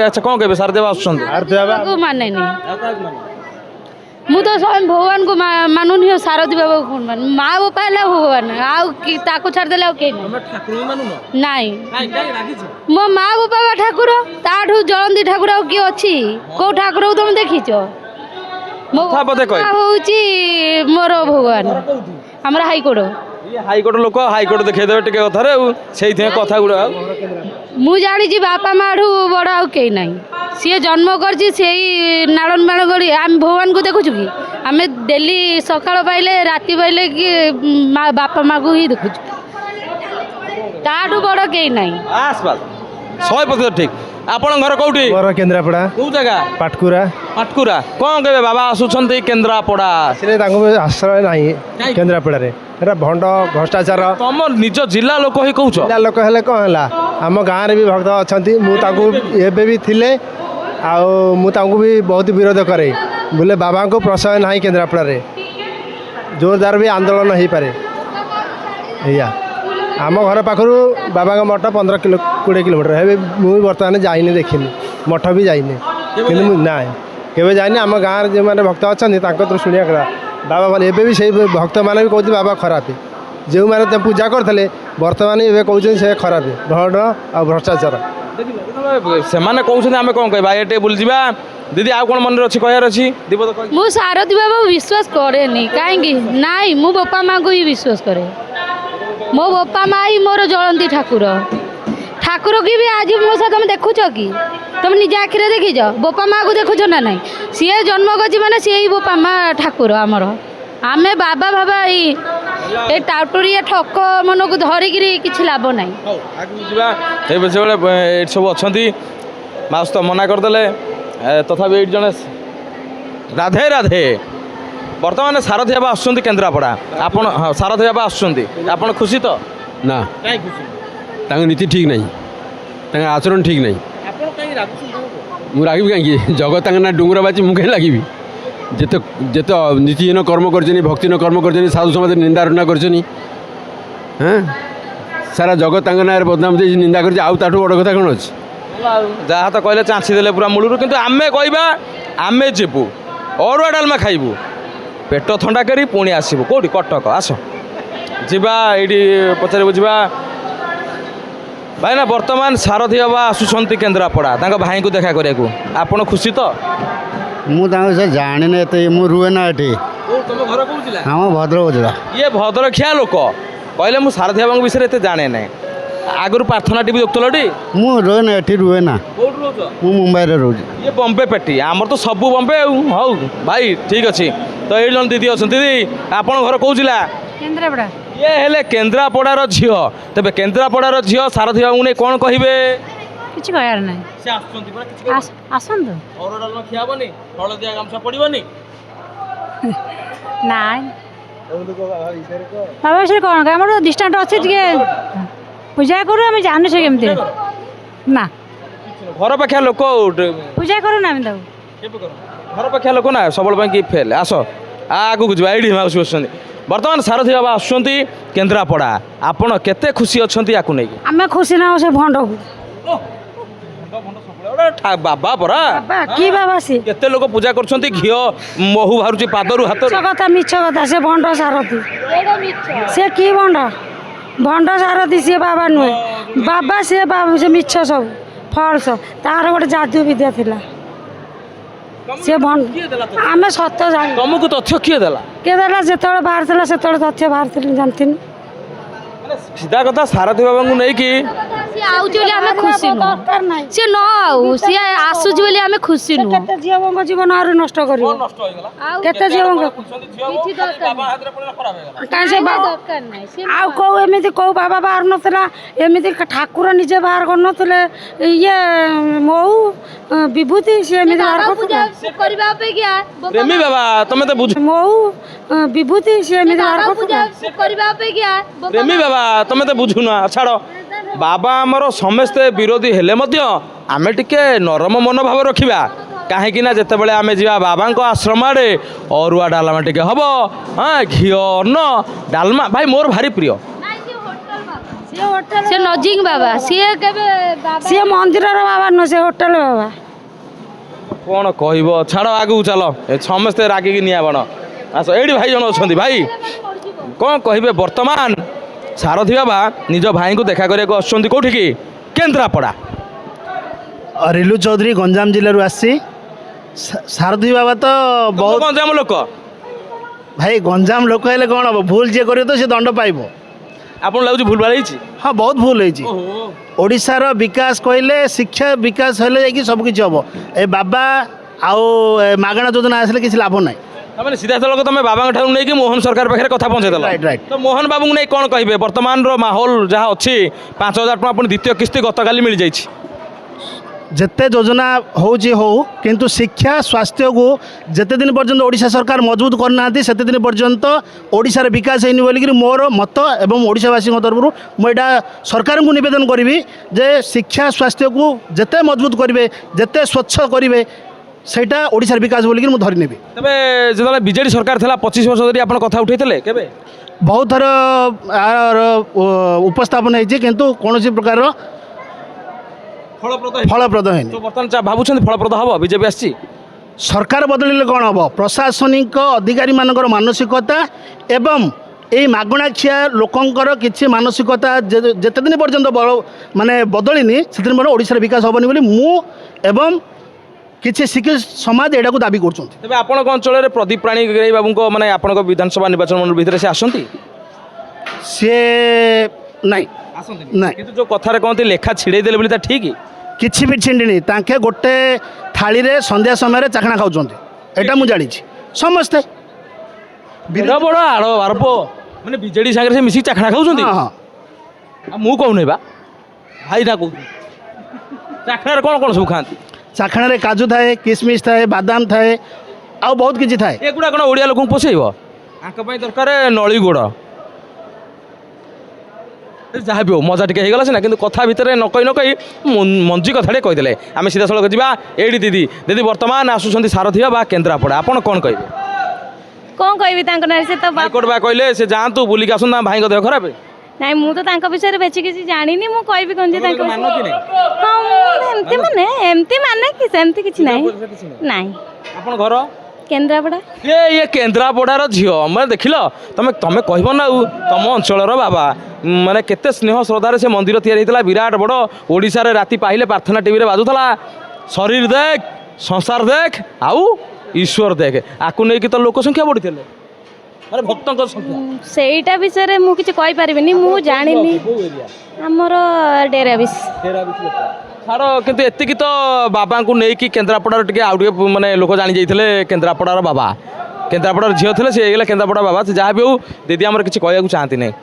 अच्छा कौन कहे सारदेव आसुछंती माने मु तो स्वयं भगवान को मानुनी हो सारथी बाबा को मान माँ बापा है भगवान आउ छाड़देले नाई मो माँ बापा बा ठाकुर ताठू जलंती ठाकुर आ किए अच्छी कौ ठाकुर तुम देखीच मो हूँ मोर भगवान आमर हाईकोर्ट हाईकोर्ट लोक हाईकोर्ट देखा टे कथार से कथा गुड़ा मु जानी बापा माँ ठू बड़ आउ कई ना सी जन्म कर नालन माल कर आम भगवान को देखुचु कि आम डेली सकाल पाइले राति पाइले कि बापा माँ को ही देखुचु ताठू बड़ कई ना 100% ठीक आपण घर कौटी घर केन्द्रापड़ा कौ जगह पाटकुरा पाटकुरा कौन कहे बाबा आसुछंती केन्द्रापड़ा से आश्रय ना केन्द्रापड़ा एटा भंड भ्रष्टाचार तुम निज जिला लोक ही कौच जिला लोक हेले कौन है आम गाँव में भी भक्त अच्छा मुझे भी थिले आउ भी बहुत विरोध करे बोले बाबा को प्रशय ना केन्द्रापड़ा जोरदार भी आंदोलन हो पारे या आम घर पाखर बाबा मठ 15-20 किलोमीटर है मुझे बर्तमान जाइनी देखनी मठ भी जाइनी कि ना केवे जाइनी आम गाँव जो मैंने भक्त अच्छा शुणिया कथा बाबा बोले एबे भी से भक्त मैंने भी कहते बाबा खराब जो मैंने पूजा करते बर्तमान ये कहते से खराब भ्रड आ भ्रष्टाचार से कहते आम कौन कह ये बुल जा दीदी आउ कौन मन अच्छी कहार अच्छी मु सारथी बाबा विश्वास करे कहीं नाई मो बापा माँ को ही विश्वास करे मो बापा माँ ही मोर जलंती ठाकुर ठाकुर की भी आज मो साथ तुम देखुच कि तुम निज आखिरे देखीच बापा माँ को देखुच ना ना सी जन्म कर मैंने सी ही बापा माँ ठाकुर आमर आमे बाबा बाबा ये टाउटरिया ठक मन को धरिकी किसी लाभ ना सब अच्छा माउस तो मना करदे तथा ये जन राधे राधे बर्तमान सारथी बाबा आसुँच केन्द्रापड़ा आपन हाँ सारथी बाबा आसुँच आप खुशी तो ना नीति ठीक नहीं आचरण ठीक नहीं मुझे रागि कहीं जगत ना डुंगर बाची मुझे लगी जिते जिते नीतिहीन कर्म कर भक्तिहीन कर्म कर साधु समाज निंदा रुना कर सारा जगत ना बदनाम दे निंदा कर आठू बड़ कथा कौन अच्छी जहाँ तो कहले चाँची देले पूरा मूलू किंतु आमे कहबा आमे जीवु अरुआ डालमा खाइबु पेट थंडा करी पुणी आसबू कौटी कटक आस जीवा ये पचार बुझा भाई ना बर्तमान सारथी बाबा आसुँच केन्द्रापड़ा भाई को देखा करने आपन खुशी तो मुझे जानी ना मुझे रुए ना ये तुम घर कौन हाँ भद्रक जिला ये भद्रखिया लोक कहले मुझे सारथी बाबा विषय एत जाने ना आगुरी प्रार्थना टीवी देखुल मुझे रुए ना ये रुए ना मुंबई रोज ये बम्बे पेटी आमर तो सब बम्बे हौ भाई ठीक अच्छे तो ये जन दीदी अच्छा दीदी आप घर कौ जिला केन्द्रापड़ा ये हेले केन्द्रापड़ार झील तेज केन्द्रापड़ार झील सारथी बाबू नहीं कौन कहे किसी कहर ना खियाबनी हलदिया गामछा पड़ोनी ना बाबा से कौन आम डिस्टान्स अच्छे पूजा करूँ आम जानू से केमती ना घर पाखिया लोक पूजा करूँ ना घर पाखिया लोक ना सब कि फेल आस आगू जा ये माउसी बस बर्तमान सारथी बाबा आसुँच केन्द्रापड़ा आपड़ केते खुशी अच्छा या नहीं आम खुशी ना से भंड बाबा परा कि बाबा सी केते लोक पूजा कर घी महू बाहर पादर हाथ कथा मिछ कथा से भंड सारथी से कि भंड भंड सारथी सी बाबा नुहे बाबा से बाबा से मिछ सब फल्स तार गोटे जादू विद्या थिला से आम सत जान तुमको तथ्य किए देला जिते बाहर से तथ्य बाहर जानती सीधा कथा सारथी बाबा को नहीं कि खुशी सी न आउ सी आसुच आम खुशी नुह झील जीवन आर नष्ट कर कौ बाबा बाहर नाला एमती ठाकुर निजे बाहर कर ये मऊ विभूति सी बाहर प्रेमी बाबा तुम तो बुझ मऊ विभूति सी बाहर प्रेमी बाबा तुम तो बुझुना छाड़ बाबा आमर समस्ते विरोधी हेले आमे टिके नरम मनोभाव रखा कहीं जिते बड़े आमे जा बाबा आश्रम आड़े अरुआ डालमा टे हम हाँ घी अन्न डालमा भाई मोर भारी प्रिय ସେ ନଜିଙ୍ଗ ବାବା ସିଏ କେବେ ସିଏ ମନ୍ଦିରର ବାବା ନୁହେଁ, ସେ ହୋଟେଲ ବାବା। କ'ଣ କହିବ ଛାଡ଼ ଆଗକୁ ଚାଲ ଏ ସମସ୍ତେ ରାଗିକି ନିଆଁ ବାଣ ଆସ ଏଇଠି ଭାଇ ଜଣ ଅଛନ୍ତି ଭାଇ କ'ଣ କହିବେ ବର୍ତ୍ତମାନ ସାରଥୀ ବାବା ନିଜ ଭାଇଙ୍କୁ ଦେଖା କରିବାକୁ ଆସୁଛନ୍ତି କେଉଁଠିକି କେନ୍ଦ୍ରାପଡ଼ା ରିଲୁ ଚୌଧୁରୀ ଗଞ୍ଜାମ ଜିଲ୍ଲାରୁ ଆସିଛି। ସାରଥୀ ବାବା ତ ବହୁତ ଗଞ୍ଜାମ ଲୋକ ଭାଇ ଗଞ୍ଜାମ ଲୋକ ହେଲେ କ'ଣ ହେବ, ଭୁଲ ଯିଏ କରିବ ତ ସେ ଦଣ୍ଡ ପାଇବ। ଆପଣ ଲାଗୁଛି ଭୁଲ ଭାଲ ହେଇଛି ହଁ ବହୁତ ଭୁଲ ହେଇଛି। ଓଡ଼ିଶାର ବିକାଶ କହିଲେ ଶିକ୍ଷା ବିକାଶ ହେଲେ ଯାଇକି ସବୁକିଛି ହେବ। ଏ ବାବା ଆଉ ମାଗଣା ଯୋଜନା ଆସିଲେ କିଛି ଲାଭ ନାହିଁ। ତାମାନେ ସିଧାସଳଖ ତମେ ବାବାଙ୍କ ଠାରୁ ନେଇକି ମୋହନ ସରକାର ପାଖରେ କଥା ପହଞ୍ଚେଇଦେଲ। Right, right. ତ ମୋହନ ବାବୁଙ୍କୁ ନେଇ କ'ଣ କହିବେ ବର୍ତ୍ତମାନର ମାହୋଲ ଯାହା ଅଛି 5,000 ଟଙ୍କା ପୁଣି ଦ୍ୱିତୀୟ କିସ୍ତି ଗତକାଲି ମିଳିଯାଇଛି। ଯେତେ ଯୋଜନା ହେଉଛି ହଉ, କିନ୍ତୁ ଶିକ୍ଷା ସ୍ୱାସ୍ଥ୍ୟକୁ ଯେତେ ଦିନ ପର୍ଯ୍ୟନ୍ତ ଓଡ଼ିଶା ସରକାର ମଜବୁତ କରିନାହାନ୍ତି ସେତେ ଦିନ ପର୍ଯ୍ୟନ୍ତ ଓଡ଼ିଶାର ବିକାଶ ହେଇନି ବୋଲିକିରି ମୋର ମତ ଏବଂ ଓଡ଼ିଶାବାସୀଙ୍କ ତରଫରୁ ମୁଁ ଏଇଟା ସରକାରଙ୍କୁ ନିବେଦନ କରିବି ଯେ ଶିକ୍ଷା ସ୍ୱାସ୍ଥ୍ୟକୁ ଯେତେ ମଜବୁତ କରିବେ, ଯେତେ ସ୍ୱଚ୍ଛ କରିବେ, ସେଇଟା ଓଡ଼ିଶାର ବିକାଶ ବୋଲିକିରି ମୁଁ ଧରି ନେବି। ତେବେ ଯେତେବେଳେ ବିଜେଡି ସରକାର ଥିଲା 25 ବର୍ଷ ଧରି ଆପଣ କଥା ଉଠାଇଥିଲେ କେବେ ବହୁତ ଥର ଆର ଉପସ୍ଥାପନ ହେଇଛି, କିନ୍ତୁ କୌଣସି ପ୍ରକାରର ଫଳପ୍ରଦ ହେଇନି। ବର୍ତ୍ତମାନ ଭାବୁଛନ୍ତି ଫଳପ୍ରଦ ହେବ ବିଜେପି ଆସିଛି ସରକାର ବଦଳିଲେ କ'ଣ ହେବ, ପ୍ରଶାସନିକ ଅଧିକାରୀମାନଙ୍କର ମାନସିକତା ଏବଂ এই ମାଗଣା ଖିଆ ଲୋକଙ୍କର କିଛି ମାନସିକତା ଯେତେ ଦିନ ପର୍ଯ୍ୟନ୍ତ ମାନେ ବଦଳିନି ସେଦିନ ପର୍ଯ୍ୟନ୍ତ ଓଡ଼ିଶାର ବିକାଶ ହେବନି ବୋଲି ମୁଁ ଏବଂ କିଛି ଶିକ୍ଷିତ ସମାଜ ଏଇଟାକୁ ଦାବି କରୁଛନ୍ତି। ତେବେ ଆପଣଙ୍କ ଅଞ୍ଚଳରେ ପ୍ରଦୀପ ପାଣିଗ୍ରାହୀ ବାବୁଙ୍କ ମାନେ ଆପଣଙ୍କ ବିଧାନସଭା ନିର୍ବାଚନ ମଣ୍ଡଳୀ ଭିତରେ ସେ ଆସନ୍ତି ସିଏ ନାଇଁ ନାଇଁ, କିନ୍ତୁ ଯେଉଁ କଥାରେ କହନ୍ତି ଲେଖା ଛିଡ଼େଇ ଦେଲେ ବୋଲି ତା ଠିକ୍ କିଛି ବି ଛିଣ୍ଡିନି। ତାଙ୍କେ ଗୋଟେ ଥାଳିରେ ସନ୍ଧ୍ୟା ସମୟରେ ଚାଖଣା ଖାଉଛନ୍ତି, ଏଇଟା ମୁଁ ଜାଣିଛି। ସମସ୍ତେ ବଡ଼ ବଡ଼ ଆଡ଼ ଆରବ ମାନେ ବିଜେଡି ସାଙ୍ଗରେ ସେ ମିଶିକି ଚାଖଣା ଖାଉଛନ୍ତି। ହଁ ହଁ, ଆଉ ମୁଁ କହୁନି ବା ଭାଇଟା କହୁଛି ଚାଖଣାରେ କ'ଣ କ'ଣ ସବୁ ଖାଆନ୍ତି ଚାଖଣାରେ କାଜୁ ଥାଏ, କିସମିସ୍ ଥାଏ, ବାଦାମ ଥାଏ, ଆଉ ବହୁତ କିଛି ଥାଏ। ଏଗୁଡ଼ା କ'ଣ ଓଡ଼ିଆ ଲୋକଙ୍କୁ ପୋଷେଇବ? ଆଙ୍କ ପାଇଁ ଦରକାର ନଳି ଗୋଡ଼। ଯାହା ବି ହଉ ମଜା ଟିକେ ହେଇଗଲା ସିନା, କିନ୍ତୁ କଥା ଭିତରେ ନ କହି ମଞ୍ଜି କଥାଟେ କହିଦେଲେ। ଆମେ ସିଧାସଳଖ ଯିବା ଏଇଠି ଦିଦି ବର୍ତ୍ତମାନ ଆସୁଛନ୍ତି ସାରଥୀ ବା କେନ୍ଦ୍ରାପଡ଼ା, ଆପଣ କ'ଣ କହିବେ? କ'ଣ କହିବି ତାଙ୍କ ନାଁରେ, ସେ ତ ହାଇକୋର୍ଟ ବା କହିଲେ ସେ ଯାଆନ୍ତୁ ବୁଲିକି ଆସନ୍ତୁ, ତାଙ୍କ ଭାଇଙ୍କ ଦେହ ଖରାପ। ନାଇଁ ମୁଁ ତ ତାଙ୍କ ବିଷୟରେ ବେଶୀ କିଛି ଜାଣିନି, ମୁଁ କହିବି କ'ଣ ଯେ ତାଙ୍କ ମାନ କି ନାହିଁ? ହଁ ଏମିତି ମାନେ କି ସେମିତି କିଛି ନାହିଁ। ନାଇଁ ଆପଣ ଘର କେନ୍ଦ୍ରାପଡ଼ା। ଇଏ କେନ୍ଦ୍ରାପଡ଼ାର ଝିଅ ମାନେ ଦେଖିଲ ତମେ କହିବ ନା ଆଉ ତମ ଅଞ୍ଚଳର ବାବା ମାନେ କେତେ ସ୍ନେହ ଶ୍ରଦ୍ଧାରେ ସେ ମନ୍ଦିର ତିଆରି ହେଇଥିଲା, ବିରାଟ ବଡ଼। ଓଡ଼ିଶାରେ ରାତି ପାଇଲେ ପ୍ରାର୍ଥନା ଟିଭିରେ ବାଜୁଥିଲା, ଶରୀର ଦେଖ ସଂସାର ଦେଖ ଆଉ ଈଶ୍ୱର ଦେଖ। ଆକୁ ନେଇକି ତ ଲୋକ ସଂଖ୍ୟା ବଢ଼ିଥିଲେ, ମାନେ ଭକ୍ତଙ୍କ ସଂଖ୍ୟା। ସେଇଟା ବିଷୟରେ ମୁଁ କିଛି କହିପାରିବିନି, ମୁଁ ଜାଣିନି। ଆମର ଡେରାବିଶ। ଛାଡ଼, କିନ୍ତୁ ଏତିକି ତ ବାବାଙ୍କୁ ନେଇକି କେନ୍ଦ୍ରାପଡ଼ାର ଟିକେ ଆଉ ଟିକେ ମାନେ ଲୋକ ଜାଣି ଯାଇଥିଲେ କେନ୍ଦ୍ରାପଡ଼ାର ବାବା। କେନ୍ଦ୍ରାପଡ଼ାର ଝିଅ ଥିଲେ, ସେ ହେଇଗଲେ କେନ୍ଦ୍ରାପଡ଼ା ବାବା। ସେ ଯାହା ବି ହଉ ଦିଦି ଆମର କିଛି କହିବାକୁ ଚାହାନ୍ତି ନାହିଁ।